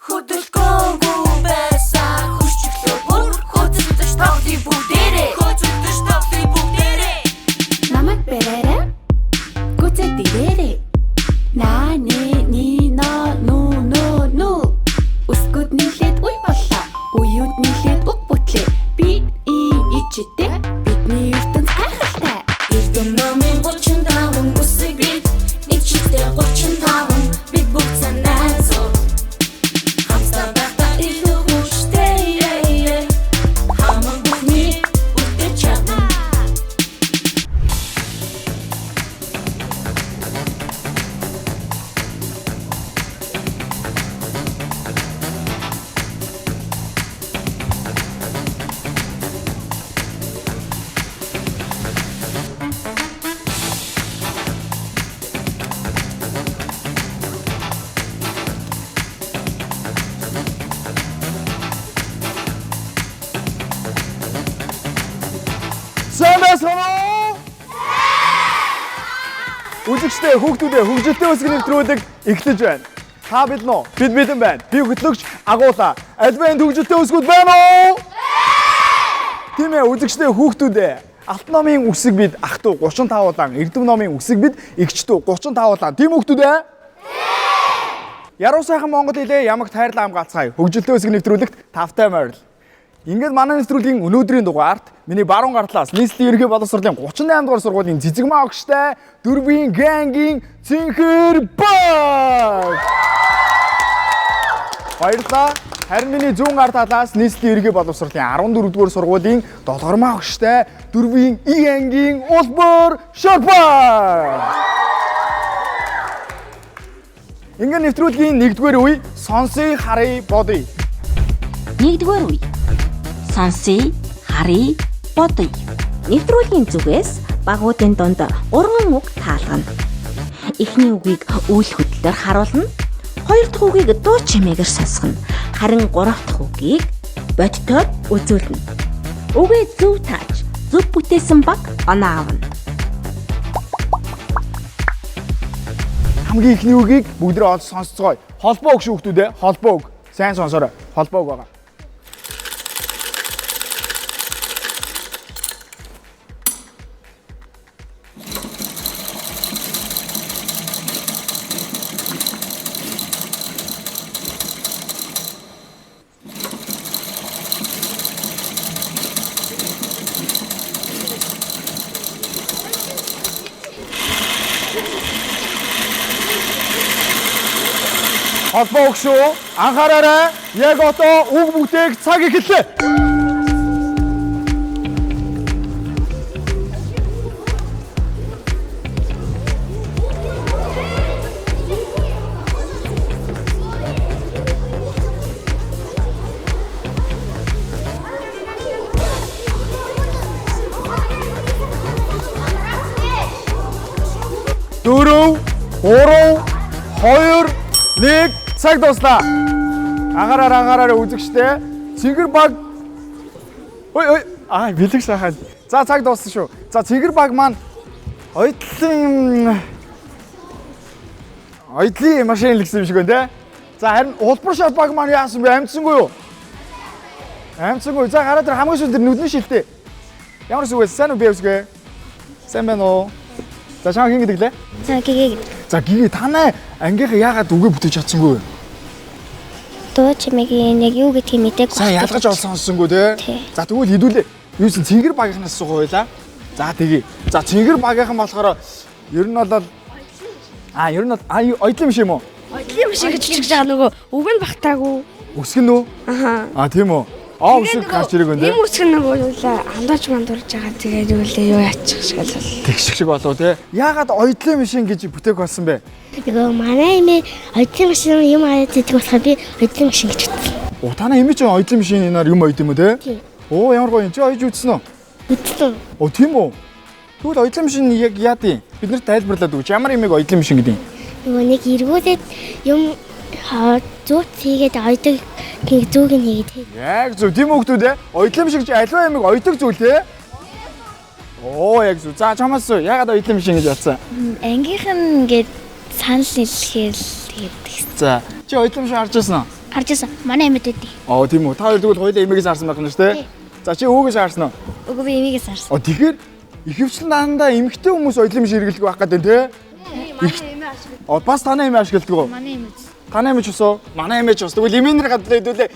Хөдөлгөөнгүй байсан хүчтэй бүр хөдөлж тавлын бүгдээрээ намайг бэрээрээ гүцэд дээрээ наа ни но ну үсгүүд нийлээд уй боллоо уюуд нийлээд уг бүтлээ би ичтэй бидний ертөнц гайхалтай эрдэм номын 35 үсэг бид ичтэй 35 бид бүгд санаа зов хамстаа байхдаа илүү хүчтэй хамаг бүхний үтэ чадна Үзэгчтэй хүүхдүүдээ хөгжилтэй өсгөн нэвтрүүлэг эхлэж байна. Та бид нөө бид мэдэн байна. Би хөтлөгч агуулаа. Альва энэ хөгжилтэй өсгүүд байна уу? Тийм ээ үзэгчтэй хүүхдүүдээ Алтан номын үсэг бид ах トゥ 35 улаан, Эрдэм номын үсэг бид эгч トゥ 35 улаан. Тийм хүүхдүүдээ? Яруу сайхан Монгол хэлээ ямагт хайрлаа хамгаалцгаая. Хөгжилтэй өсгөн нэвтрүүлэгт тавтай морил. Ингээд манай нэвтрүүлгийн өнөөдрийн дугаарт миний баруун гар талаас нийслэлийн ерөнхий боловсролын 38 дугаар сургуулийн Цэцэгмаа огштой дөрвийн гангийн Цэнхэр баг. Баярлалаа. Харин миний зүүн гар талаас нийслэлийн ерөнхий боловсролын 14 дугаар сургуулийн Долгормаа огштой дөрвийн гангийн Улбор Шорбаг. Ингээд нэвтрүүлгийн 1-р үе сонсъё харъя бодъё. 1-р үе сонсъё харъя бодъё. Нэвтрүүлгийн зүгээс багуудын дунд 3 үг таалгана. Эхний үгийг үйл хөдлөлөөр харуулна. 2 дахь үгийг дуу чимээгээр сонсгоно. Харин 3 дахь үгийг бодитоор үзүүлнэ. Үгээ зөв тааж, зөв бүтээсэн баг оноо авна. Хамгийн ихний үгийг бүгдээ олж сонсцгоё. Холбоо үг шүүхтүүдээ холбоо үг. Сайн сонсоорой. Холбоо үг байгаа. Холбоо үг шүү. Анхаараарай. Яг одоо үг бүтээх цаг эхэллээ. Дөрөв, 3, 2, 1 цаг дуслаа. Анхаараарай үзэгчтэй. Цэнгэр баг. Ой. Бэлэг сайхан. За цаг дууссан шүү. За цэнгэр баг маань ойдлын машин л гэсэн юм шиг байна те. За харин Улбор шат баг маань яасан бэ? Амжсангүй юу? Амжсангүй. За гараад тэр хамгийн сүүл тэр нүдний шилтэй. Ямар сүгээс сайн уу би үсгээ? Сайн байна уу? За чам хин гэдэг лээ? За гэгээ. За гэгээ танай ангийнхаа яагаад үгээ бүтээж чадсангүй вэ? Дуу чимээгийн яг юу гэдгийг мэдээгүй. Сайн ялгаж олсон сонсонгүй те. За тэгвэл хэдүүлээ. Юусэн цэнгэр багийнхнаас суугаа байла. За тэгье. За цэнгэр багийнхан болохоор ер нь бол ойдлын биш юм уу? Ойдлын биш гэж чигж байгаа нөгөө үг нь багтаагүй. Үсгэн үү? Тийм үү. Үсэг гарч ирэх юм дээ. Ийм үсгэн нөгөө андууч мандурж байгаа. Тэгээд юу яачих шиг л. Тэгшиг шиг болов те. Яагаад ойдлын машин гэж бүтээх болсон бэ? Тэгээ манай эмээ ойдлын машин юм аваад идэх болохоор би ойдлын машин гэж утсан. Танаа эмээ ч ойдлын машинаар юм ойд юм уу те? Оо ямар гоё юм чи ойж үзсэн үү? Үзсэн. Тийм үү? Тэгвэл ойдлын машин яг яад юм? Бид нарт тайлбарлаад өгч ямар эмээг ойдлын машин гэдэг юм? Нөгөө нэг эргүүлээд юм зүүт хийгээд ойдог зүүг нь хийгээд. Яг зөв тийм хүүхдүүд ойдлын машин гэж альва эмээг ойдог зүйл те? Оо яг зөв. За чамаас яагаад ойдлын машин гэж батсан? Ангийнх нь ингээд санал нийлэхээр тэгээд. За чи ойдлын машин харж байсан уу? Харж байсан. Манай эмэд өгдөө. Тийм үү. Та хоёр тэгвэл хоёулаа эмээгээс харсан байх нь шүү дээ. За чи өвгөөс харсан уу? Үгүй би эмээгээс харсан. Тэгэхээр ихэвчлэн дандаа эмэгтэй хүмүүс оюутлын мишин хэрэглэдэг байх гэдэг тий. Манай эмээ ашигладаг. Бас танай эмээ ашигладаг уу? Манай эмээ. Танай эмээ ч усоо? Манай эмээ ч ус. Тэгвэл эмээнэр гадлаа хэдүүлээ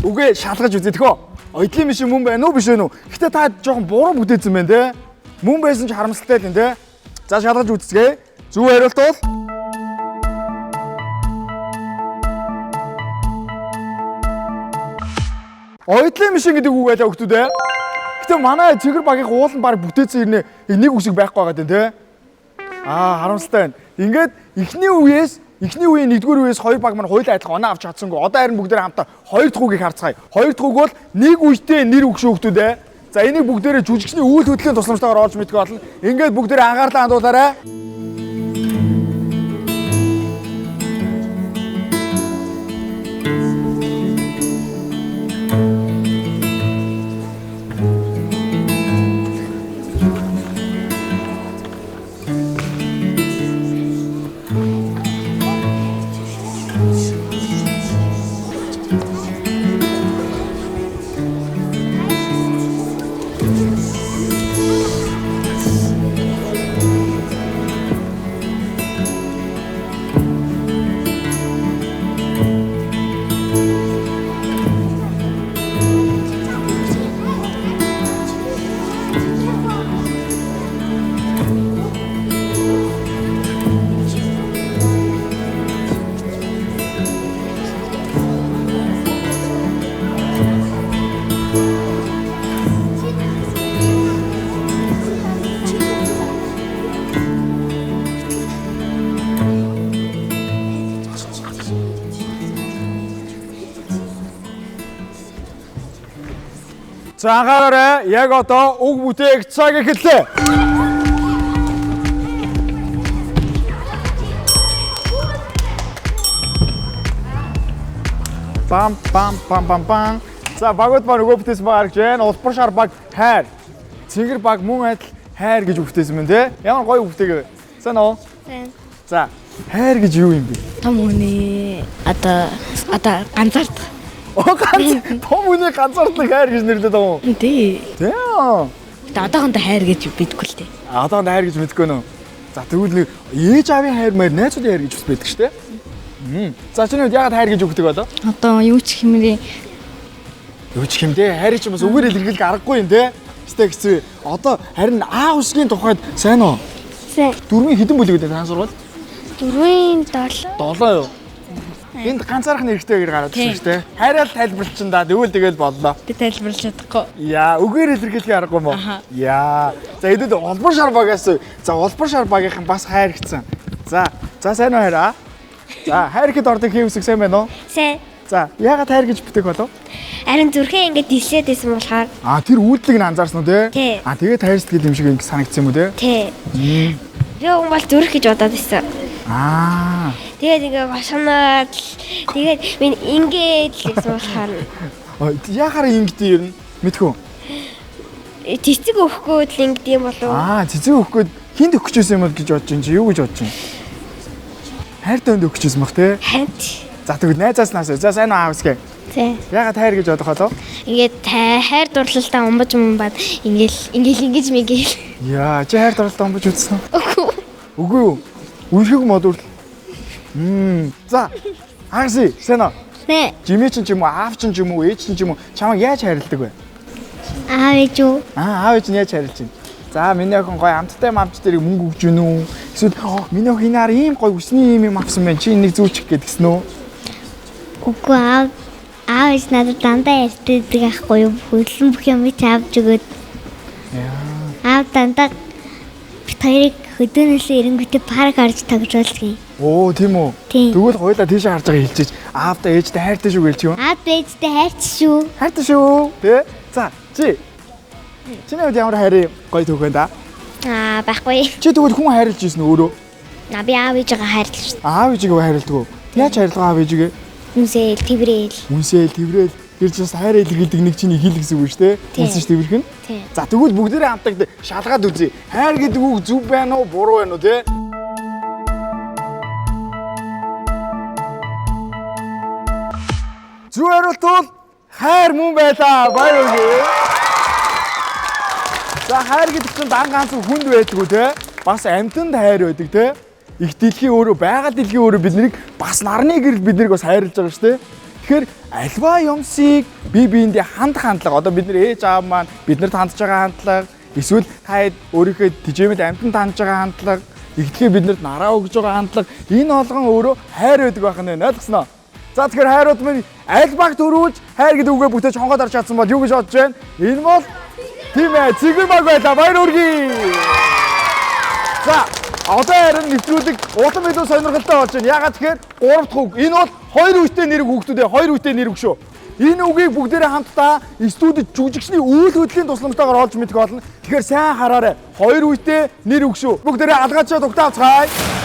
үгээ шалгаж үзээ тэхөө. Оюутлын мишин мөн байна уу биш вэ нү? Гэтэ та жоохон буруу бүтээсэн байна тий. Мөн байсан ч харамсалтай л энэ тий. За шалгаж үзцгээе. Зөв хариулт бол оюутлын мишин гэдэг үг байлаа хүмүүс дээ. Гэтэ манай цэгэр багийн уулан баг бүтээсэн ирнэ нэг үсэг байхгүй байгаа дээ тий. Харамсалтай байна. Ингээд эхний үеийн нэгдүгээр үеэс хоёр баг маань хоёулаа адилхан оноо авч чадсангүй. Одоо харин бүгдээ хамтаа хоёр дахь үгийг харцгаая. Хоёр дахь үг бол нэг үедээ нэр өгшөө хүмүүс дээ. За энийг бүгдээрээ жүжигчний үйл хөдлөлийн тусламжтайгаар олж мэдэх болно. Ингээд бүгдээрээ анхаарлаа хандуулаарай. За анхаараарай. Яг одоо үг бүтээх цаг эхэллээ. Бам. За багууд маань нөгөө бүтээсэн баг харагч байна. Улбар шар баг хайр. Цэнгэр баг мөн адил хайр гэж бүтээсэн мэн те. Ямар гоё бүтээгээ. Сайн уу? Сайн. За хайр гэж юу юм бэ? Том хүний одоо ганцаардаг. Том хүний ганцаардаг хайр гэж нэрлэдэг юм уу? Тий. Тийм. Одоохондоо хайр гэж бидгүй л дээ. Одоохондоо хайр гэж мэдгүй нөө. За тэгвэл нэг ээж аавын хайр маяг найзуудын хайр гэж бас байдаг шүү дээ. За чиний үед яагаад хайр гэж өгдөг болоо? Одоо юу ч хэмрээ Юу ч хэмдэ хайр чинь бас үгээр илэрхийлэх аргагүй юм те. Хэвээ хэцүү. Одоо харин аав усгийн тухайд сайн уу? сайн. Дөрвийн хэдэн бүлэг гэдэг таан сурвал? 4-7. 7 юу? Энд ганцаарх нэрхтэй гэж гараад ирсэн шүү дээ. Хайрал тайлбарлачин да. Тэгэл боллоо. Би тайлбарлаж чадахгүй. Яа, үгээр илэрхийлэх аргагүй юм уу? Яа. За эдээд улбар шар багаас. За улбар шар багийнхан бас хайр гэсэн. За сайн уу хайраа? За хайр гэд ордог хийвсэг сайн байна уу? Сайн. За яагаад хайр гэж бүтээх болов? Харин зүрхээ ингээд дилээд байсан болохоор. Тэр үйлдэлийг нь анзаарсан уу те? Тий. Тэгээд хайр сэтгэл юм шиг ингэ санагдсан юм уу те? Тий. Би хүн бол зүрх гэж бодоод байсан. Тэгээд ингээ бошгоноод тэгээд минь ингээд л гэсэн болохоор яхаар ингэдэг юм мэдхүү. Цэцэг өгөхгүй л ингэдэг юм болов. Цэцэг өгөхгүй хинд өгч байсан юм бол гэж бодож юм чи юу гэж бодож юм? Хайртай өнд өгч байсан бах те? Харин. За тэгвэл найзааснаас за сайн уу аавсгээ. Тий. Ягаад хайр гэж бодох болов? Ингээд хайр дурлалтаа умбаж бад ингэж мэгэл. Яа, чи хайр дурлалтаа умбаж үзсэн. Үгүй юу? Үлхэг модур. За. Ааси, сайн уу? Нэ. Жимээ ч юм уу, аав ч юм уу, ээж ч юм уу чамайг яаж хайрладаг вэ? Аав ээж үү? Аав ээж нь яаж хайрлаж байна? За, миний охин гоё амттай мамч дэрийг мөнгө өгч гэнэ үү? Эсвэл миний охин наар ийм гоё өсний юм авсан байна. Чи энийг зүүчих гэдгсэн үү? Үгүй аав ээж надад дандаа ярьдаг ахгүй юу? Хөдлөн бүх юм чи авч өгöd. Аав дандаа бит хоёрыг хөдөөнөөсөө эрэнгүүтээ парк харж тогжуулдаг. Тийм үү? Тэгвэл хоёулаа тийшээ харж байгаа хэлчихэж аавдаа ээжтэй хайртай шүү гэлч юм. Аав ээжтэй хайртай шүү. Хайртай шүү. Тэ? За, чиний үед ямар хайр гоё түүхэн да? Байхгүй. Чи тэгвэл хүн хайрлаж ийсэн өөрөө? Би аав ээжигээ хайрлаж шүү. Аав ээжигээ хайрладаг уу? Яаж хайрлах аав ээжигээ? Үнсээл, тэврээл. Гэрч бас хайр илэрхийлдэг нэг чиний хэл гэсэн үг шүү дээ. Үнсэж тэврэх нь. За тэгвэл бүгдээрээ хамтаа шалгаад үзье. Хайр гэдэг үг зөв байна уу, буруу байна уу те? Зөв хариулт бол хайр мөн байлаа. Баяр хүргэе. За хайр гэдэг чинь дан ганцхан хүнд байдгүй те. Бас амьтанд хайр байдаг те. Их дэлхийн өөрөө байгаль дэлхийн өөрөө биднийг бас нарны гэрэл биднийг бас хайрлаж байгаа шүү дээ. Тэгэхээр альва юмсыг бие биендээ хандлага одоо бид нар ээж аав маань биднэрт хандж байгаа хандлага эсвэл та өөрийнхөө тижээмэд амьтанд хандж байгаа хандлага ихтгэе биднэрт нараа өгж байгаа хандлага энэ олгон өөрөө хайр байдаг байх нь ойлгосноо. За тэгэхээр хайрууд минь аль баг төрүүлж хайр гэдэг үгээ бүтээж хонгоод арч чадсан бол юу гэж бодож байна? Энэ бол тийм ээ цэгэр баг байлаа. Баяр хүргэе. За одоо харин нэвтрүүлэг улам илүү сонирхолтой болж байна. Ягаад тэгэхээр 3 дахь үг. Энэ бол 2 үетэй нэрэг хүүхдүүд ээ. 2 үетэй нэрэг шүү. Энэ үгийг бүгдээрээ хамтдаа студид жүжигчний үйл хөдлөлийн тусламжтайгаар олж мэдэх болно. Тэгэхээр сайн хараарай. 2 үетэй нэр үг шүү. Бүгдээрээ алгаачаад угтаавцгаая.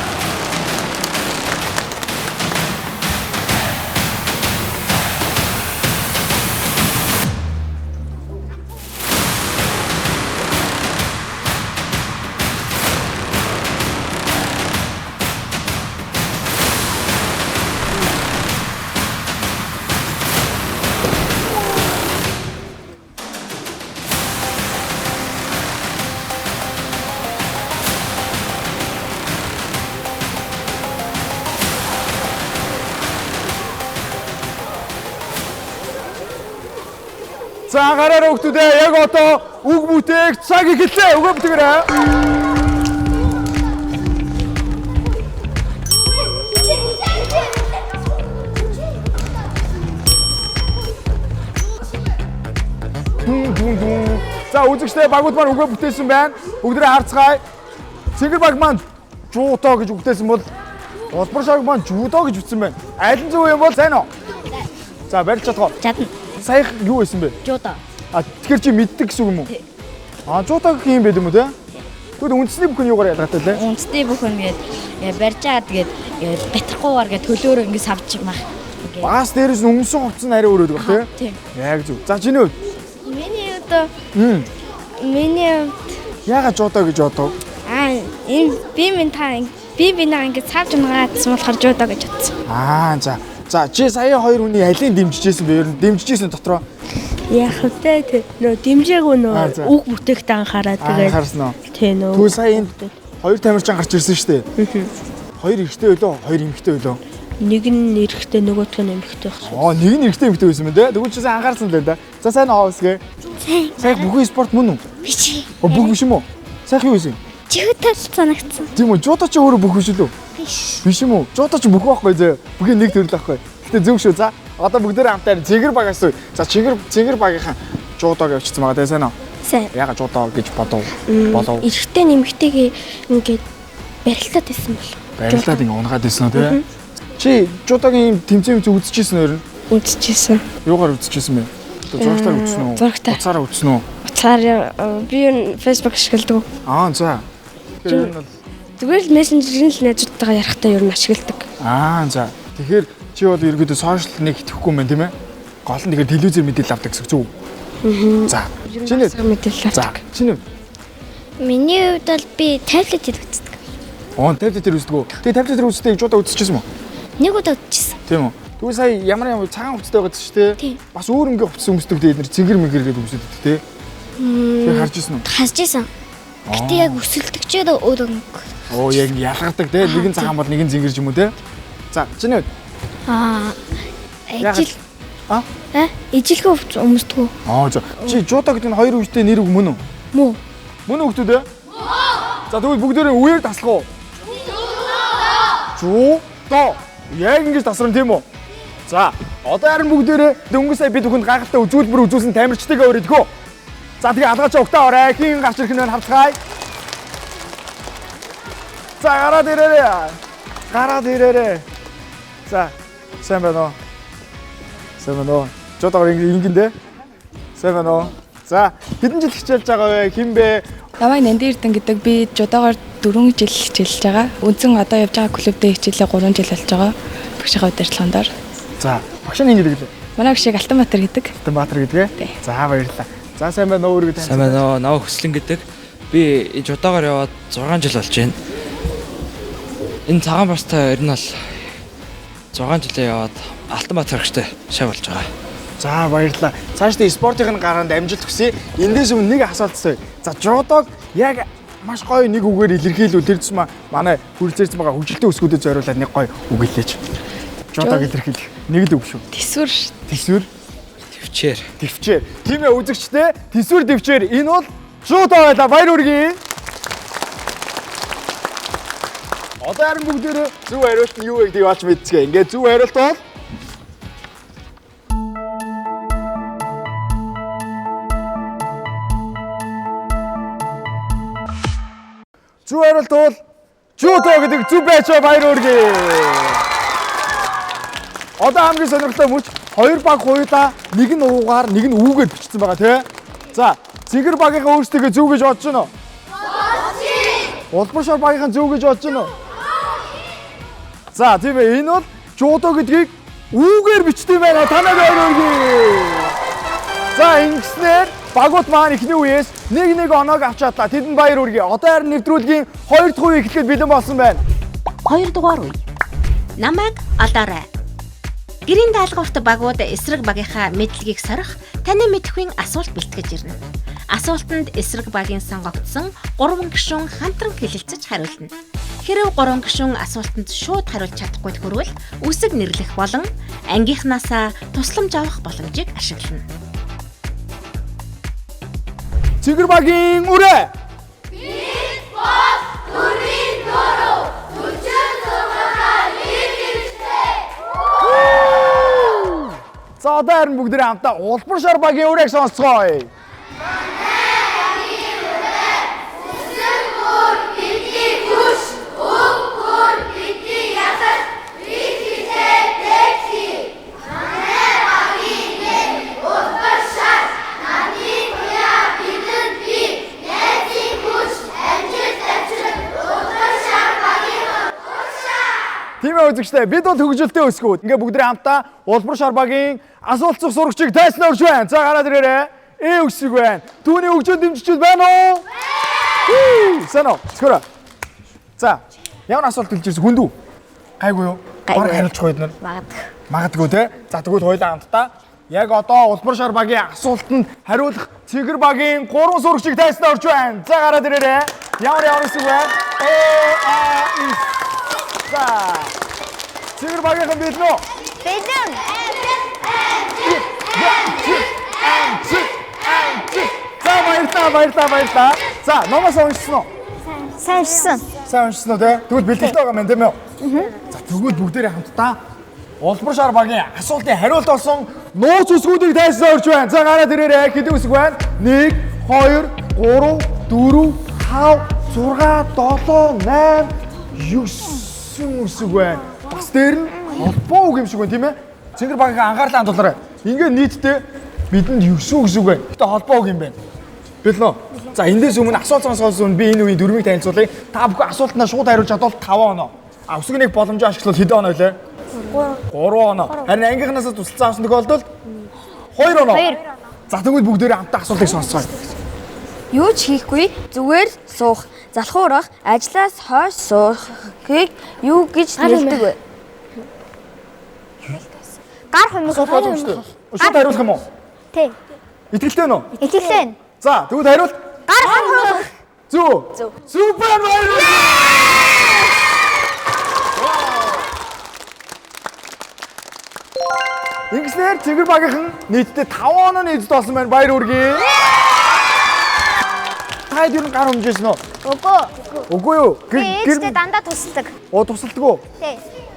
За гараараа хүүхдүүдээ яг одоо үг бүтээх цаг эхэллээ. Үгээ бүтээгээрэй. За үзэгчтэй багууд маань үгээ бүтээсэн байна. Бүгдээ харцгаая. Цэгэр баг маань жуудоо гэж үгтээсэн бол улбар шог маань жуудоо гэж үтсэн байна. Аль нь зөв юм бол сайн уу? За барьж чадгаа. Чадна. Сая юу байсан бэ? Жуудаа. Тэгэхээр чи мэддэг гэсэн үг юм уу? Жуудаа гэх юм байд юм уу те? Тэгвэл үндэсний бүхэн юугаар ялгаатай лээ? Үндэсний бүхэн гээд барьжаад гээд гатрахгүйгээр гээд төлөөрөө ингэ савж мах. Бас дээрээс өмсөн хувцас нь арай өөр өгдөг те? Тийм. Яг зөв. За чиний хувьд? Миний Яагаад жуудаа гэж бодов? энэ би наа ингэ савж магаадсан болохоор жуудаа гэж бодсон. За чи сая хоёр хүний алийг дэмжижсэн бэ? Ер нь дэмжижсэн дотроо. Яг тэ нөө дэмжээгүй нөө үг бүтээгт анхаараа тэгээд харсан уу? тий нөө. Түл сая энд хоёр тамирчин гарч ирсэн шүү дээ. Хоёр эрэгтэй байлоо, хоёр эмэгтэй байлоо. Нэг нь эрэхтэй нөгөөх нь эмэгтэй байх шүү. Нэг нь эрэгтэй эмэгтэй байсан мэн те. Тэгвэл чи сайн анхаарсан л да. За сайн оосгээ. Сайн бүхэн спорт мөн үү? Биш. Бүх биш юм уу? Сайх юу байсан? Чихтэй санагдсан. Тийм үү? Жуудаа чи өөрөө бүх биш үү? Биш юм уу? Жуудаа чи бүх байхгүй зөө. Бүгийн нэг төрөл байхгүй. Гэтэ зөв шүү. За одоо бүгдээрээ хамтаар цэгэр багаас уу. За цэгэр багийнхаа жуудааг явчихсан байгаа те сайн уу? Сайн. Яга жуудаа гэж болов. Эрэхтэй нэмэгтэйгээ ингээд барилтаад байсан бол. Барилдаад ингэ унгаад байсан уу те? Чи жуудаагийн тэмцээн үзчихсэн нөр нь? Үзчихсэн. Юугаар үзчихсэн бэ? Зурагтаар үзсэн үү? Зурагтаар. Уцаараа үзсэн үү? Би Facebook ашигладаг. За. Тэгэхээр энэ бол Зүгээр л мессенжерийн л найзуудтайгаа ярихтаа ер нь ашигладаг. За. Тэгэхээр чи бол ерөөдөө сошиал нэг итгэхгүй юм байна тийм ээ? Гол нь тэгэхээр телевизээр мэдээлэл авдаг гэсэн үг үү? За. Чиний мэдээлэл авдаг. Чиний Миний хувьд бол би таблетээр үздэг. Таблетээр үздэг үү? Тэгээ таблетээр үздэг жуудаа үзчихсэн мө? Нэг удаа үзчихсэн. Тийм үү? Тэгвэл сая ямар цагаан хувцастай байгаа ч тийм. Бас өөр ингээ хувцас өмсдөг дээ эдгээр цэнгэр мэнгэр гэдэг өмсдөг тий. Тэгээ харж ирсэн үү? Харж ирсэн. Гэтэ яг өсөлтөгчөөд өөр өнгө. Яг ялгардаг тий. Нэгэн цагаан бол нэгэн цэнгэр ч юм уу тий. За чиний хувьд? Ижилхэн хувцас өмсдөг үү? За. Чи жуудаа гэдэг нь хоёр үгтэй нэр үг мөн үү? Мөн. Мөн үгтүүд ээ? За тэгвэл бүгдээрээ үеэр таслах уу? Жуудаа. Яг ингэж тасран тийм үү? За, одоо харин бүгдээрээ дөнгөж сая бид бүхэнд гайхалтай үзүүлбэр үзүүлсэн тамирчдыгаа өрөдгөө. За тэгээ алгаачаа угтаа орой. Хин гарч ирэх нь хамтгаая. За, гараад ирээрээ. За, сайн байна уу? Жуудаагаар ингэндээ. Сайн байна уу? За, хэдэн жил хичээлж байгаа вэ? Хин бэ? Намайг Нанди Эрдэнэ гэдэг би жуудаагаар 4 жил хичээлж байгаа. Үнэн одоо явж байгаа клубтэй хичээлээ 3 жил болж байгаа. Багшийнхаа удирдлагаар. За, багш нь нэр гэлээ. Манай багшийг Алтанбаатар гэдэг. Алтанбаатар гэдэг ээ? За, баярлалаа. За, сайн байна уу өргөд. Сайн байна уу? Наваа Хөслөн гэдэг. Би жуудаагаар яваад 6 жил болж байна. Энэ цагаан бастай ер нь бол 6 жилээ яваад Алтанбаатар хэрэгжтэй шав болж байгаа. За баярлалаа. Цаашдаа спортын гараанд амжилт хүсье. Эндээс өмнө нэг асуулт асууя. За жудог яг маш гоё нэг үгээр илэрхийлвэл тэр чинь манай хүрцээрч байгаа хөгжилтэй өсгүүдэд зориулаад нэг гоё үг хэлээч. Жудог илэрхийлэх. Нэг л үг шүү. Тэсвэр. Тэсвэр, Төвчээр. төвчээр. Тийм ээ үзэгчтэй. Тэсвэр төвчээр. Энэ бол жудог байлаа. Баяр хүргэе. Одоо харин бүгдээрээ зөв хариулт нь юу вэ гэдгийг олж мэдцгээе. Ингээд зөв хариулт бол Зөв хариулт бол жуто гэдэг зөв байцаа баяр хүргэе. Одоо хамгийн сонирхолтой мөч хоёр баг хуйлаа нэг нь уугаар нэг нь үүгээр бичсэн байгаа тий. За цэгэр багийнхаа өөрсдөө зөв гэж бодож байна уу? Улбар шар багийнхаа зөв гэж бодож байна уу? За тийм ээ энэ бол жуто гэдгийг үүгээр бичдэг байна. Танай баяр хүргэе. За ингэснээр багууд маань ихний үеэс нэг оноог авч чадлаа. Тэдэнд баяр хүргэе. Одоо харин нэвтрүүлгийн 2 дахь үе эхлэхэд бэлэн болсон байна. 2 дугаар үе. Намайг олоорой. Гэрийн даалгаварт багууд эсрэг багийнхаа мэдлэгийг сорих, таны мэдэхүйн асуулт бэлтгэж ирнэ. Асуултанд эсрэг багийн сонгогдсон 3 гишүүн хамтран хэлэлцэж хариулна. Хэрэв 3 гишүүн асуултанд шууд хариулж чадахгүй тохиолдол үсэг нэрлэх болон ангийнхнаасаа тусламж авах боломжийг ашиглана. Цэгэр багийн үрээ. Бид бос төрийн дөрөв түлжин зургаараа нэг хэрэгтэй. За одоо харин бүгдээ хамтаа улбар шар багийн үрийг сонсцгоё. Тийм ээ үзэгчтэй бид бол хөгжилтэй өсгүүд. Ингээ бүгдээ хамтаа улбар шар багийн асуулт цуг сурагчийг тайснаа өрж байна. За гараад ирээрэй. Өсөг байна. Түүний хөгжил дэмжигчд байна уу? Санаа. Скоро. За ямар асуулт хэлж ирсэн хүндүү? Гайгүй юу? Бараг хариулчих үед нар. Магадгүй те. За тэгвэл хоёулаа хамтдаа яг одоо улбар шар багийн асуултанд хариулах цэгэр багийн 3 сурагчийг тайснаа өрж байна. За гараад ирээрэй. Ямар өсөг байна? За. Цэгэр багийнхан бэлэн үү? Бэлэн. За баярлалаа. За номоос уншсан уу? Сайн уншсан уу те? Тэгвэл бэлтгэлтэй байгаа юм тийм үү? За тэгвэл бүгдээрээ хамтдаа улбар шар багийн асуултын хариулт болсон нууц үсгүүдийг тайсан орж байна. За гараад ирээрэй. Хэдэн үсэг байна? 1 2 3 4 5 6 7 8 9 үсэг байна. Бас дээр нь холбоо үг юм шиг байна тийм ээ. Цэгэр багийнхаа анхаарлаа хандуулаарай. Ингээд нийтдээ бидэнд 9 үсэг байна. Гэтэ холбоо үг юм байна. Бэлэн үү? За эндээс өмнө асуулт сонсохоос өмнө би энэ үеийн дөрмийг танилцуулъя. Та бүхэн асуултнаа шууд хариулж чадвал 5 оноо. Өсөг нэг боломжоо ашиглавал хэдэн оноо вэ? 3 оноо. Харин ангийнхнаасаа тусалцсан авсан тохиолдолд 2 оноо. За тэгвэл бүгдээрээ хамтаа асуултыг сонсцгоё. Юу ч хийхгүй зүгээр суух, залхуурах, ажлаас хойш суухыг юу гэж нэрдэг вэ? Гар хумс. Шууд хариулах юм уу? Тий. Итгэлтэй нь үү? Итгэлтэй. За тэгвэл хариулт Гар хумс. Зөв. Супер баяр. Ингэснээр цэгэр багийнхан нийтдээ 5 онооны эзэд болсон байна. Баяр хүргэе. Таад юу гар хумжсэн үү? Үгүй юу? Ээжтэй дандаа тусалдаг. Тусалдаг уу? Тий.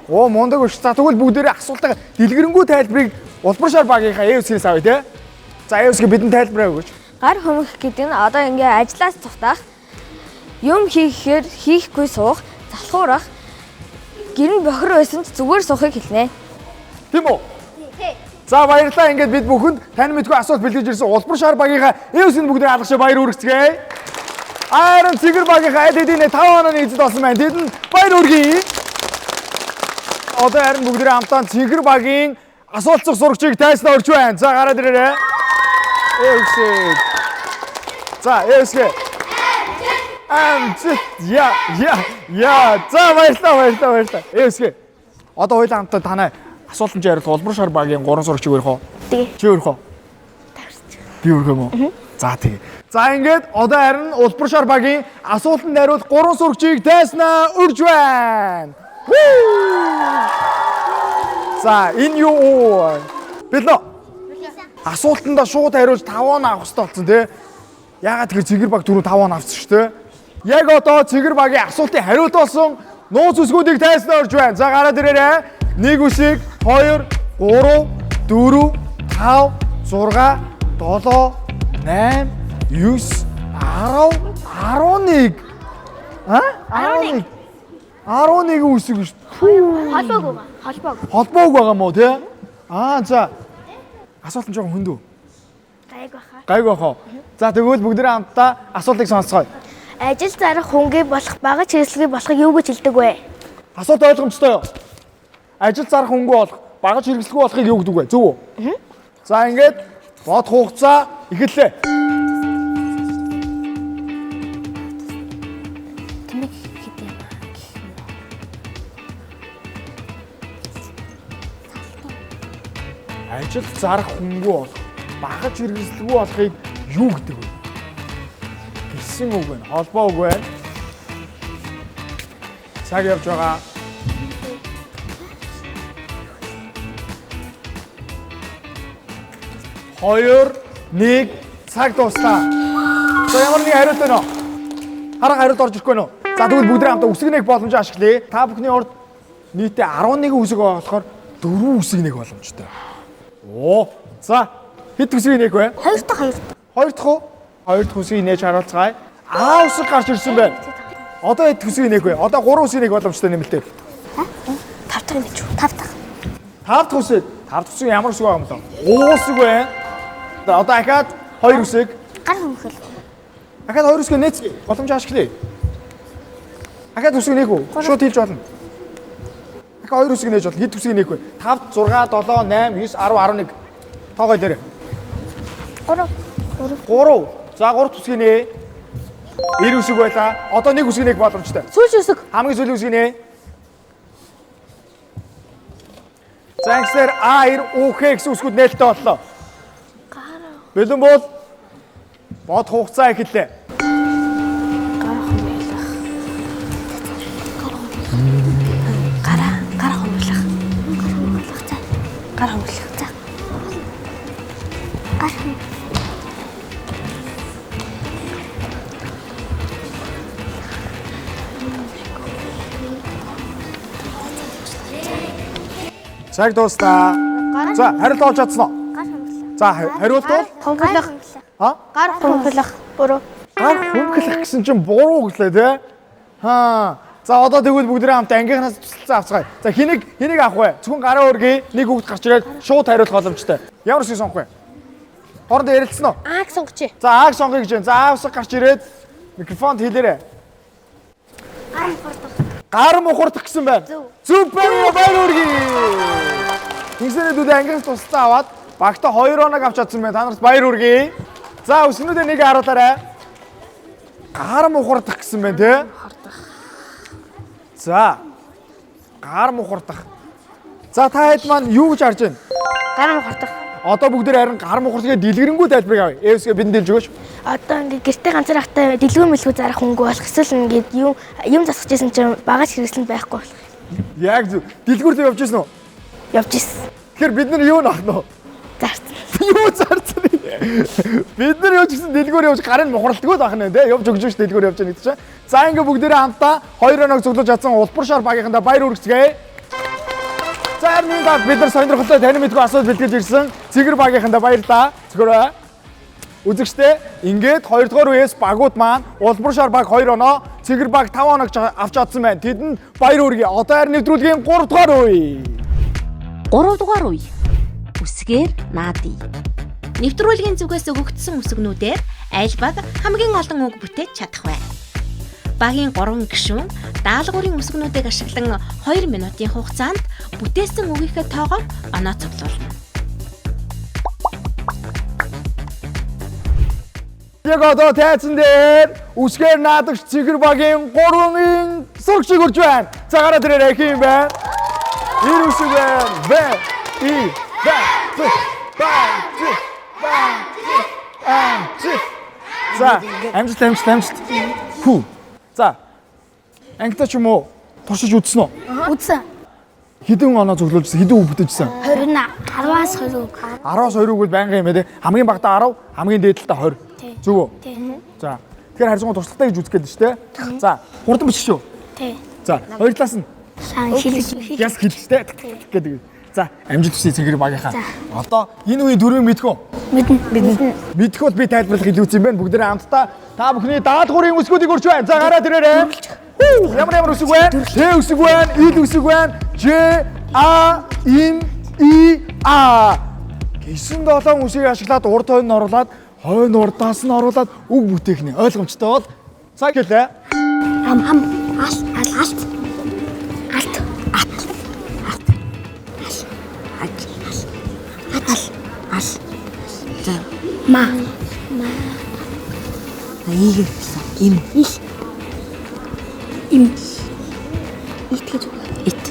Мундаг өш. За тэгвэл бүгдээрээ асуултаа дэлгэрэнгүй тайлбарыг улбар шар багийнхаа ээвсгээс авъя те. За ээвсгээ бидэнд тайлбараа өгөөч. Гар хумх гэдэг нь одоо ингээ ажлаас цухтах, юм хийхээр хийхгүй суух, залхуурах, гэрэн бохир байсан ч зүгээр суухыг хэлнэ. Тийм үү? За баярлалаа. Ингээд бид бүхэнд тань мэдгүй асуулт бэлдэж ирсэн улбар шар багийнхаа ээвсгэнд бүгдээ алгашаа баяр хүргэцгээе. Харин цэгэр багийнхаа аль хэдийн 5 онооны эзэд болсон байна. Тэдэнд баяр хүргэе. Одоо харин бүгдээ хамтаа цэгэр багийн асуулцах сурагчийг тайснаа өрж байна. За гараад ирээрэй. Ээвсэг. За ээвсгэ. За баярлалаа. Ээвсгэ. Одоо хоёулаа хамтдаа танай асуултанд яриулах улбар шар багийн 3 сурагчийг өрөх үү? Тэгээ. Чи өрөх үү? Би өрөх юм уу? За тэгээ. За ингээд одоо харин улбар шар багийн асуултанд хариулах 3 сурагчийг тайснаа өрж байна. За энэ юу? Бэлээ. Асуултандаа шууд хариулж 5 он авах хэрэгтэй болсон тий. Ягаад тэгэхээр цэгэр баг түрүү 5 он авсан шүү дээ. Яг одоо цэгэр багийн асуултыг хариулт болсон нууц үсгүүдийг тайснаа өрж байна. За гараад ирээрэй. 1 үсэг 2 3 4 5 6 7 8 9 10 11 11 үсэг шүү. Холбоог байгаа мó тий? За асуулт нь жоохон хөндөө. Гайг баха. За тэгвэл бүгдээ хамтдаа асуултыг сонсцгоё. Ажил зарах хөнгө болох багаж хэрэгслэгээ болохыг юу гэж хэлдэг вэ? Асуулт ойлгомжтой юу? Ажил зарах хөнгө болох багаж хэрэгслэгээ болохыг юу гэдэг вэ? Зөв үү? За ингээд бод хугацаа эхэллээ. Ажил зарах хөнгө болох багаж хэрэгслэгээ болохыг юу гэдэг вэ? Гэсэн үг байна. Холбоо үг байна. Цаг явж байгаа. Хоёр, нэг, цаг дуустаа. За ямар нэг хариулт байна уу? Хараа хариулт орж ирэхгүй нөө. За тэгвэл бүгд хамтдаа үсэг нэг боломжоо ашиглая. Та бүхний урд нийтээ 11 үсэг байгаа болохоор 4 үсэг нэг боломжтой. За хэд үсгийг нээх вэ? 2 дахь 2 дахь уу? 2 дахь үсгийг нээж харуулцгаая. А үсэг гарч ирсэн байна. Одоо хэд үсгийг нээх вэ? Одоо 3 үсгийг нээх боломжтой нэмэлтээ. 5 дахь нээж. 5 дахь. 5 дахь үсэг. 5 дахь үсэг ямар үсэг байгаа юм бэ? Үсэг байна. Одоо дахиад 2 үсэг. Гар хөнхөл. Дахиад 2 үсгийг нээцгээе. Боломжоо ашиглая. Дахиад үсэг нээх үү? Шууд хийж болно. Дахиад 2 үсгийг нээж болно. Хэд үсгийг нээх вэ? 5, 6, 7, 8, 9, 10, 11. Тоогоо дээр. 3. 3. За 3 үсгийг нээ. 9 үсэг байлаа. Одоо 1 үсгийг нээх боломжтой. Сүүл үсэг. Хамгийн сүүлийн үсгийг нээ. За ингэснээр А2 УХ гэсэн үсгүүд нээлттэй боллоо. Бэлэн бол бод хугацаа эхэллээ. Цаг дуустаа. За хариулт олж чадсан уу? За хариулт бол Хөнгөлөх. Гар хөнхөлөх. Буруу. гар хөнгөлөх гэсэн чинь буруу гэлээ тий. За одоо тэгвэл бүгдээ хамт ангийнхнаас тусалцсан авцгаая. За хэнийг авах вэ? Зөвхөн гараа өргөе. Нэг хүүхд гарч ирээд шууд хариулах боломжтой. Ямар үсгийг сонгох вэ? Хоорондоо ярилцсан уу? Ааг сонгоч. За ааг сонгоё гэж байна. За аав усаг гарч ирээд микрофонд хэлээрэй. Гар мухардах гэсэн байна. Зөв байна. Баяр хүргэе. Тэгсэнэдүүд ангиас тусалцсан аваад багта 2 оног авч чадсан байна. Та нарт баяр хүргэе. За өснүүдээ нэг харуулаарай. Гар мухардах гэсэн байна тий. За гар мухардах. За та хэд маань юу гэж харж байна? Гар мухардах. Одоо бүгдээр харин гар мухардахыг дэлгэрэнгүй тайлбарыг авъя. Эвсгээ бидэнд дэлж өгөөч. Одоо ингээд гэртээ ганцаархтай дэлгүүр мэлгүү зарах хөнгө болох эсвэл ингээд юм засах гэсэн чинь багаж хэрэгслэн байхгүй болох. Яг зөв. Дэлгүүр дээр явж ирсэн үү? Явж ирсэн. Тэгэхээр бид нар юу нахно? Зарцсан. Юу зарцсан? Бид нар явж ирсэн дэлгүүр явж гарын мухардлаггүй байх нэ тий. Явж өгч шүү дэлгүүр явж байгаа гэдэг чинь. За ингээ бүгдээрээ хамтаа 2 оног цуглуулж чадсан улбар шар багийнхандаа баяр хүргэцгээе. За харин бид нар сонирхолтой тань мэдгүй асуулт бэлтгэж ирсэн цэгэр багийнхандаа баярлалаа. Зөвхөрөө үзэгчтэй ингээд 2 дугаар үеэс багууд маань улбар шар баг 2 оноо, цэгэр баг 5 оног авч чадсан байна. Тэдэнд баяр хүргэе. Одоо харин нэвтрүүлгийн 3 дугаар үе. 3 дугаар үе. Үсгээр наадъя. Нэвтрүүлгийн зүгээс өгөгдсөн үсгнүүдээр аль баг хамгийн олон үг бүтээж чадах вэ? Багийн 3 гишүүн даалгаврын үсгнүүдийг ашиглан 2 минутын хугацаанд бүтээсэн үгийнхээ тоогоор оноо цуглуулна. Яг одоо тайзан дээр үсгээр наадагч цэгэр багийн 3-ын сурагчийг урж байна. За гараад ирээрэй хин бэ? ир үсэг байна. Б и б ба за амжилт. Хүү. За. Ангита ч юм уу туршиж үзсэн үү? Үзсэн. Хэдэн оноо зөвлөжсэн? Хэдэн үг бүтээжсэн? 20 10-аас 20 үг. 10-аас 20 үг бол байнгын юм ээ. Хамгийн багтаа 10, хамгийн дээдлэлтэй 20. Зөв үү? Тий. За. Тэгэхээр харьцангуй туршлагатай гэж үзэх гээд шүү дээ. За, хурдан бичих шүү. Тий. За, хоёр талаас нь Сан хэлж. яс хэлжтэй гэдэг. За, амжилт хүсье цэнгэр багийнхаа. Одоо энэ үеийн дөрвийг мэдхүү. Мэднэ. Мэдхүүд би тайлбарлах хэлүүц юм байна. Бүгдээрээ хамтдаа та бүхний даалгаврын үсгүүдийг өрч байна. За, гараад ирээрэй. Ямар үсэг вэ? Т үсэг байна, ил үсэг байна. Ж А Ин И А. Гисэн 7 үсгийг ашиглаад урд хойно оруулаад, хойно урдаас нь оруулаад үг бүтээх нэ. Ойлгомжтой бол цаг хэлээ. Алт. Ма. Эйгэр гэсэн. Им. Ит гэж үг. Ит.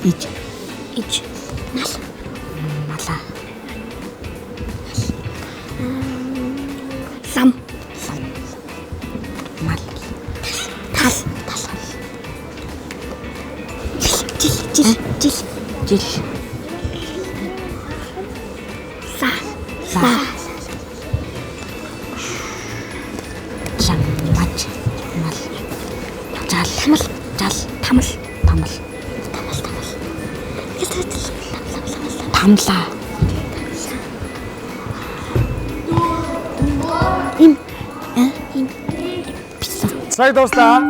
Ич. Мала. Сам. Мал. Тал. Жил. Са. Чам. Мач. Мал. Жал. Тамал. Тамлаа. Цаг дуустаа.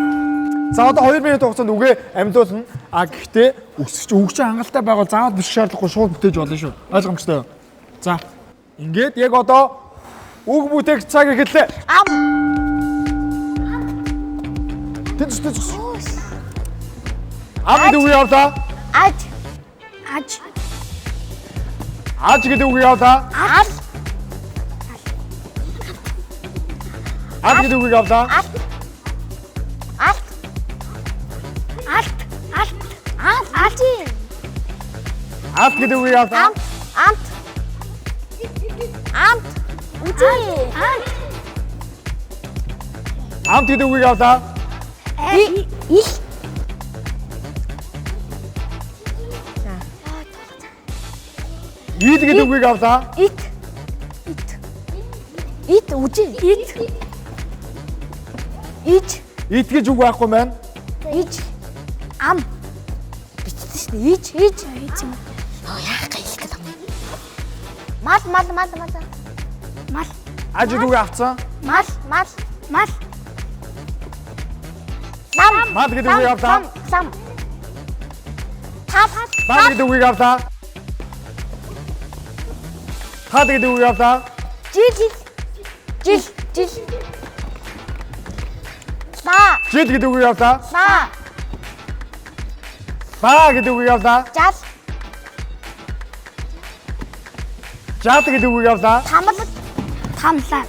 За одоо 2 минут хугацаанд үгээ амьдуулна. А гэхдээ өгч хангалттай байгуул заавал биш шаардлагагүй шууд бүтээж болно шүү. Ойлгомжтой юу? За. Ингээд яг одоо үг бүтээх цаг эхэллээ. Тэд. Ам гэдэг үг явлаа. Аж. Аж гэдэг үг явлаа. Ад гэдэг үг явлаа. Алт гэдэг үг явлаа. Амт гэдэг үг явлаа. Ид гэдэг үг явлаа. Ид гэж үг байхгүй маань. Мал. Аж гэдэг үг авцсан. Мал. Мал гэдэг үг явлаа. Сам. Тал гэдэг үг явлаа. Тал гэдэг үг явлаа. Жил. Жил гэдэг үг явлаа. Ба гэдэг үг явлаа. Жал гэдэг үг явлаа. Тамлаа.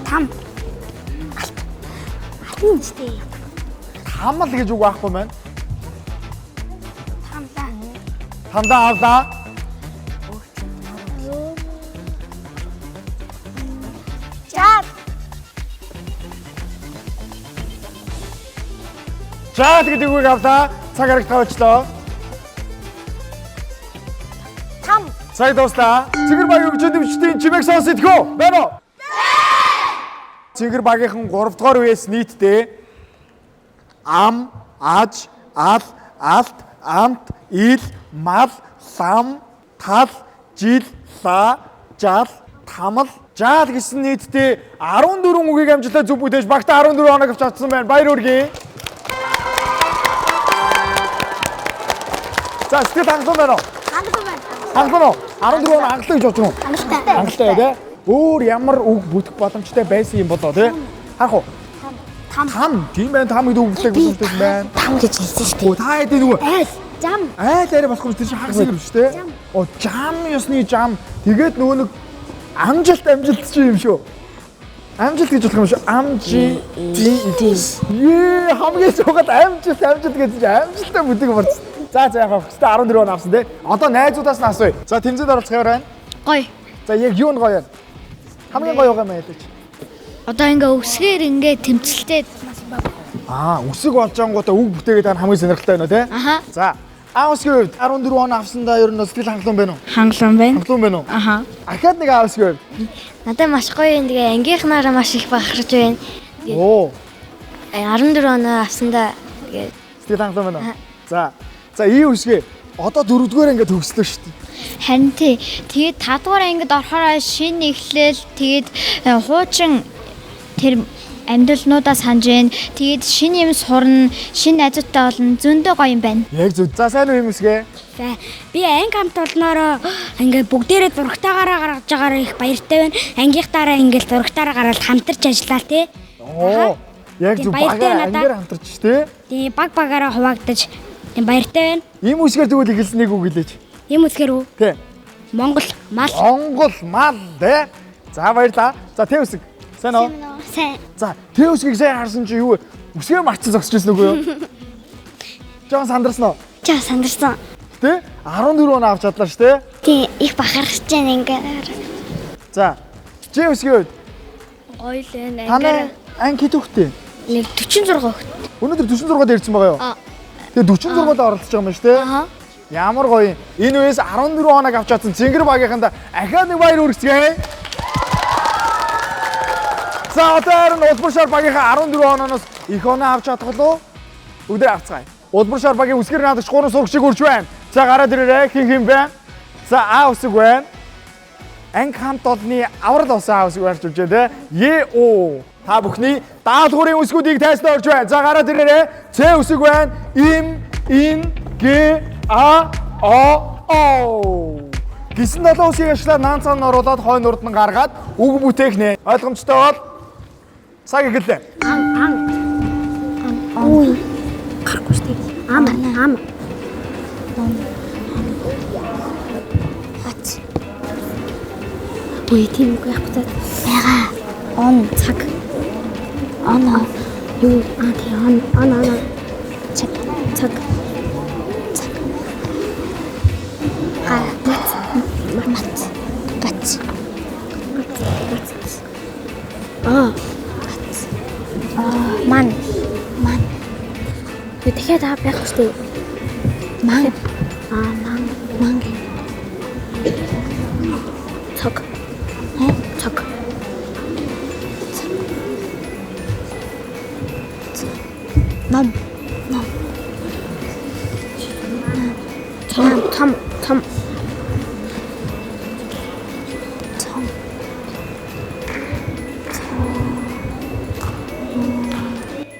Там. Тамал гэж үг байхгүй маань. Тамлаа. Тандаа авлаа. Жал гэдэг үг авлаа. Цаг харагт тавьчлаа. Цаг дуустаа. Цэнгэр багийн хөгжөөд дэвчдийн чимээг сонсдгоо. Байна уу? Цэнгэр багийнхан 3 дугаар үеэс нийтдээ ам, аж, ал, алт, амт, ил, мал, лам, тал, жил, ла, жал, тамал, жаал гэсэн нийтдээ 14 үгийг амжилттай зөв бүтээж багтаа 14 оноо авч авсан байна. Баяр хүргэе. За, сэтгэл хангалуун байна уу? Хангалуун уу? 14 он хангалуун гэж бодож байна уу? Хангалттай тий. Өөр ямар үг бүтэх боломжтой байсан юм болоо тий. Харах уу? Там. Тийм байна. Там гэдэг үг бүтээх боломжтой байна. Там гэж хэлсэн шүү дээ. Та хэдийн нөгөө Жам. дээр болох юм чинь хагас юм шүү дээ. Жам ёсны жам. Тэгээд нөгөө нэг амжилт чи юм шүү. Амжилт гэж болох юм шүү. Амжилт. Хамгийн чухал амжилт гэж амжилттай бүдэг болчихсон. За яг хөстө 14 он авсан тий. Одоо найзуудаас нь асууя. За тэмцээд оролцох яваа. Гоё. За яг юу нь гоё юм? Хамгийн гоё юм ялаач. Одоо ингээ өсгээр ингээ тэмцэлтэй. Үсэг болж ангуудаа үг бүтээгээд байгаа хамгийн сонирхолтой байна тий. За аавсгийн хувьд 14 он авсандаа ер нь сэтгэл хангалуун байна уу? Хангалуун байна. Хангалуун байна уу? Ахаад нэг аавсгийн хувьд. Надад маш гоё юм. Тэгээ ангийнхнаараа маш их бахарч байна. Оо. 14 он авсандаа тэгээ сэтгэл хангалуун байна уу? За ийм үсгээ одоо 4-р ангид төгслөө шүү дээ. харин тий. Тэгээд 5 дугаар ангид орохоор шинэ эхлэл тэгээд хуучин тэр амьдралнуудаа санаж байна. Тэгээд шинэ юм сурна, шинэ найзуудтай болно. Зөндөө гоё юм байна. Яг зөв. За сайн уу юм үсгээ? За би анги хамт олноороо ингээ бүгдээрээ зурагтаагаараа гаргаж байгаараа их баяртай байна. Ангийнхтаараа ингээл зурагтаараа гараад хамтарч ажиллаа тий. Оо. Яг зөв багаар ангиар хамтарч тий. Тий багаараа хуваагдаж тийм баяртай байна. Ийм үсгээр тэгвэл эхэлснийг үг хэлээч. Ийм үсгээр үү? Тий. Монгол мал. Монгол мал тий. За баярлаа. За тий үсэг. Сайн уу? Сайн. За тий үсгийг сайн харсан чи юу вэ? Үсгээ марцсан зогсож байсан үгүй юу? Жон сандарсан уу? Жаа сандарсан. Тий 14 он авч чадлаа ш тий. Тий их бахархаж байна ингээ. За чи үсгийн үед Гоё л энэ танай анги хэд хүүхдээ? нэг 46 хүүхэд. Өнөөдөр 46-д ирсэн байгаа юу? Тэгээ 46-д оролцож байгаа юм ш тий. Ямар гоё. Энэ үеэс 14 оног авч чадсан Цэнгэр багийнханд ахаад нэг баяр хүргэцгээе. За одоо Улбаршаар багийнхаа 14 оноос их оноо авч чадах болов уу? Бүгдээ авцгаая. Улбаршаар багийн үсгэр наадагч 3 сурагчийг үрж байна. За гараад ирээрэй. Хин байна? За А үсэг байна. Анги хамт олны аврал усан А үсэг барьж өгч дээ. Е-о. Та бүхний даалгаврын үсгүүдийг тайснаа орж байна. За гараад ирээрэй. Цэ үсэг байна. Им, ин, г, а, о. Гисэн 7 үсгийг ашлаад наан цаан оруулаад хойно урд нь гаргаад үг бүтээх нэ. Ойлгомжтой бол цаг эхэллээ. Ой. Гарахгүй штеп. Ам. Ач. Ой, тийм үг яах вэ? Яга. Он цаг. Ана. Юу тий он. Цаг. Ман. Би дахиад авах хэрэгтэй. Ман. Ман. Цаг. Цаг. Нам. Там.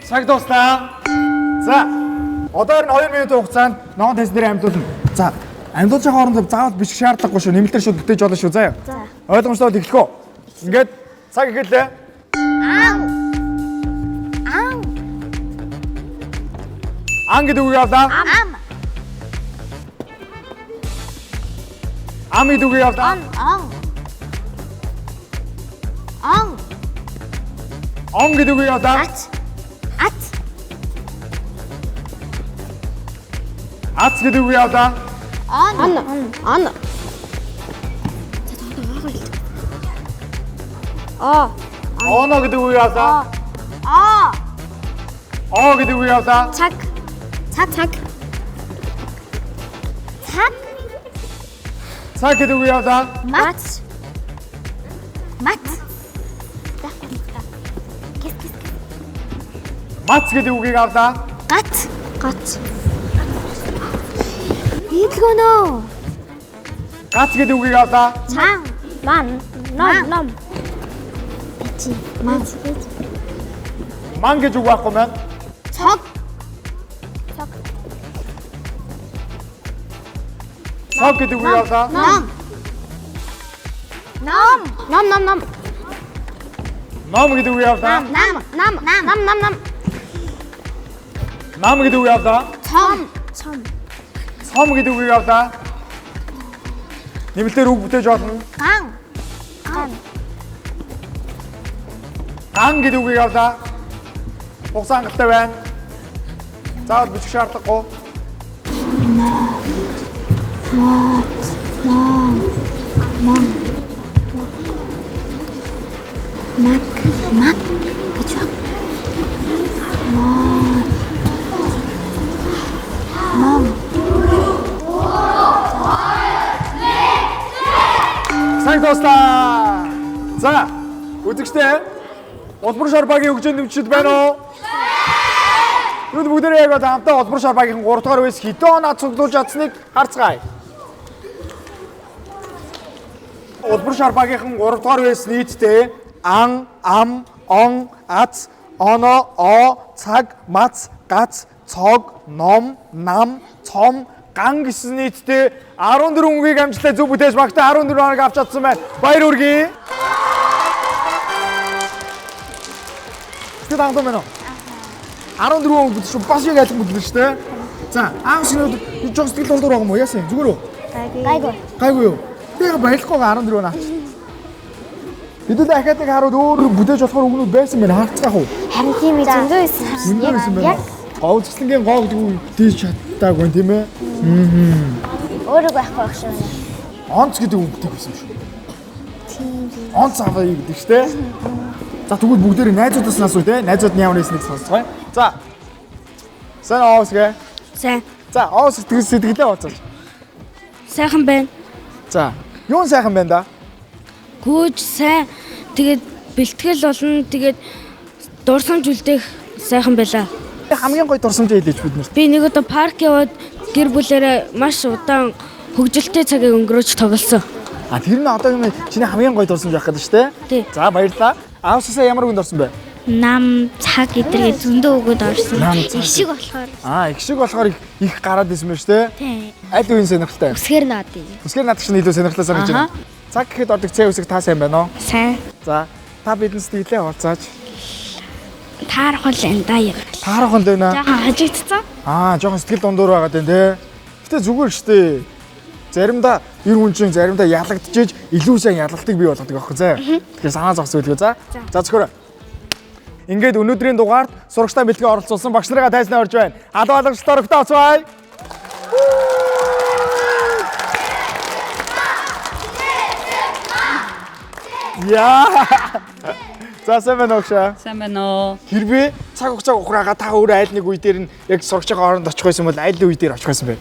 Цаг дуустаа. За. Одоо 2 минутын хугацаанд ноон тест дээр амьдуулна. За. Амьдуулж байгаа хооронд заавал биш шаардлагагүй шүү. Нэмэлтээр шууд бүтээж болно шүү. Заа. Ойлгомжтой эхлэх үү? Ингээд цаг эхэллээ. Ан гэдэг үг явдаа. Ам гэдэг үг явдаа. Он гэдэг үг явдаа. Ац гэдэг үг явдаа. Он. Оно гэдэг үг явдаа. О гэдэг үг явдаа. Цаг. Цаг гэдэг үг явдаа. Мат. Мац гэдэг үгийг авлаа. Гат. Идгөнөө. Гац гэдэг үгийг авлаа. Цан. Ман. Ном. Чи. Ман. Ман гэж үг байхгүй маань. Цог. Цог гэдэг үгийг авлаа. Ном. Ном гэдэг үгийг авлаа. Нам. Нам гэдэг үгийг авлаа. Цом гэдэг үгийг авлаа. Нэмэлтээр үг бүтээж болно. Ган. Ан гэдэг үгийг авлаа. Хугацаа хангалттай байна. Заавал бичих шаардлагагүй. Сайн тоослаа. За, үзэгчдээ Улбар шарбагийн хөгжөөнд нэмчид байна уу? Нүд бүгдээ яг хамтаа Улбар шарбагийн 3 дугаар үеэс хэдэн оноо цуглуулж чадсныг харцгаая. Улбар шарбагийн 3 дугаар үеэс нийтдээ ан, ам, он, аз, оноо, о, цаг, мац, гац, цог, ном, нам, цом, ган гэсэн нийтдээ 14 үгийг амжилттай зөв бүтээж багтаа 14 оног авч чадсан байна. Баяр хүргэе. Тэд ангам байна уу? 14 үг бүтэж бас яг айлан бүтлээ шүү дээ. За, аавс нь жоо сэтгэл дундуур байгаа юм уу? Яасан? Зүгээр үү? Гайгүй юу? Тэгээ баялахгүй 14 оноо авч. Бид дахиад нэг харууд өөр бүтээж болохоор өгнүүд байсан байна. Харцгаах уу? Харин тийм ээ зөндөө байсан. Зөндөө байсан байна. Говцлонгийн гоо гэдэг үг дийж чадтаагүй тийм ээ. Өөрөө байхгүй байх шүү. Онц гэдэг үг бүтээсэн шүү. Тийм. Онц аваа гэдэг шүү дээ. За тэгвэл бүгдээрээ найзуудаас нь асуу те. Найзууд нь ямар нэснийг сонсцгоё. За. Сайн оосгээ. Сайн. За, оос сэтгэлээ ууцаач. Сайхан байна. За. Юу сайхан байна да? Гүйж сайн. Тэгээд бэлтгэл болно. Тэгээд дурсамж үлдээх сайхан байлаа. Хамгийн гоё дурсамж хэлээч бид нарт. Би нэг удаа парк яваад гэр бүлээрээ маш удаан хөгжилтэй цагийг өнгөрөөж тоглосон. А тэр нь одоо юм чиний хамгийн гоё дурсамж байх гэдэг шүү дээ. Тий. За баярлалаа. Аавсаа ямар үгэнд орсон бэ? Нам, цаг гэдэргээ зөндөө өгöd орсон. Их шиг болохоор. Их шиг болохоор их гараад ирсэн байна шүү дээ. Тий. Аль үеийн сонирхолтой? Үсгээр наадыг. Үсгээр наад чинь илүү сонирхолтой санагдаж байна. Цаг гэхэд ордог цэ үсэг та сайн байна уу? Сайн. За, та бидэн сэтгэлээ хуваалцаач. Таарах бол энэ даа юм. Таарах нь байна. Жаахан хажигдсан. Жоохон сэтгэл дундуур байгаад байна те. Гэтэ зүгээр штэ. Заримдаа ер хүн чинь заримдаа ялагдчихэж илүү сайн ялгалтыг бий болгодог аахгүй зэ. Тэгэхээр санаа зовс үлгөө за. За зөвхөн. Ингээд өнөөдрийн дугаард сурагчтай бэлтгэн оролцуулсан багш нарыгаа тайзнаа орж байна. Алуу алгачтай өргөтөө оцгоё. Яа. За сайн байна уу? Сайн байна уу? Хэрвээ цаг хугацаа ухраага та өөрөө аль нэг үе дээр нь яг сурагчийн хооронд очих байсан бол аль үе дээр очих байсан бэ?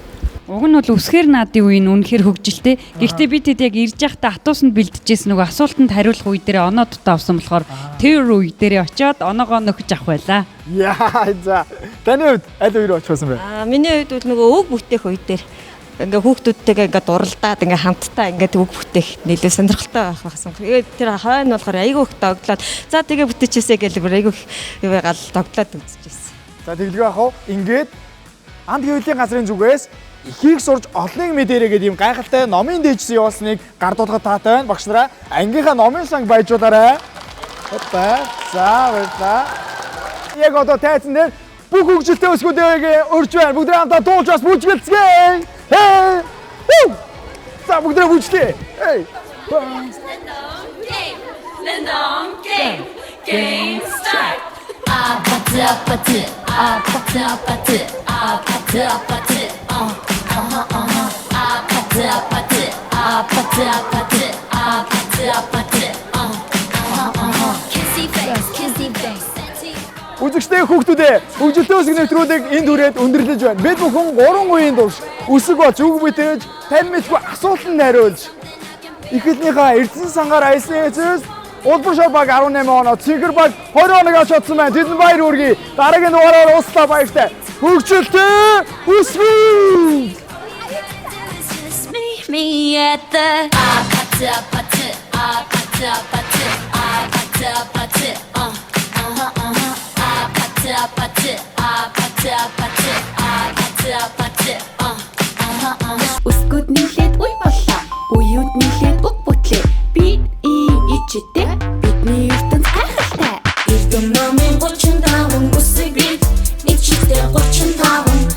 Уг нь бол үсгээр наадын үе нь үнэхээр хөгжилтэй. Гэхдээ бид хэд яг ирж байхдаа атуусанд бэлдэжсэн нөгөө асуултанд хариулах үе дээр оноо дутаа авсан болохоор тэр үе дээр очиод оноогоо нөхөж авах байлаа. Яа за. Таны хувьд аль үе рүү очих байсан бэ? Миний хувьд бол нөгөө үг бүтээх үе дээр ингээ хүүхдүүдтэйгээ ингээ дурлдаад ингээ хамтдаа ингээ үг бүтээх нэлээд сонирхолтой байх байсан. Тэгээд тэр хойно болохоор айгүй их догтлоод за тэгээ бүтээчихсэ гэж айгүй юу гал догтлоод үзчихсэн. За тэглэгээ ах уу? Ингээд анд хэвлэлийн газрын зүгээс ихийг сурж олныг мэдэрэй гэдэг юм гайхалтай номын дээжсэн явуулсныг гардуулахад таатай байна. Багш нараа ангийнхаа номын санг баяжуулаарай. Хоппа. За баярлаа. Яг одоо тайзан дээр бүх хөгжилтэй өсгүүдээ өрж байна. Бүгд хамтдаа дуулж бас бүжгэлцгээе. Хей! За бүгд бүжгэлцгээе. Хей! Game start. Үзэгчтэй хүүхдүүдээ хөгжилтэй өсгөх нэвтрүүлэг энд хүрээд өндөрлөж байна. Бид бүхэн 3 үеийн турш үсэг болж үг бүтээж, тань мэдгүй асуултанд хариулж эхлэлнийхээ эрдэнэ сангаар аясны эцэс Улбар шарбаг 18 оноо, Цэгэр баг 20 оног авч чадсан байна. Тэд баяр хүргэе. Дараагийн дугаараар ууслаа баяртай. Хөгжилтэй үсгий! Me at the Үсгүүд нийлээд үе боллоо. Уюуд нийлээд үг бүтлээ. Би ичтэй бидний ертөнц гайхалтай. Эрдэм номын 35 үсэг бид ичтэй 35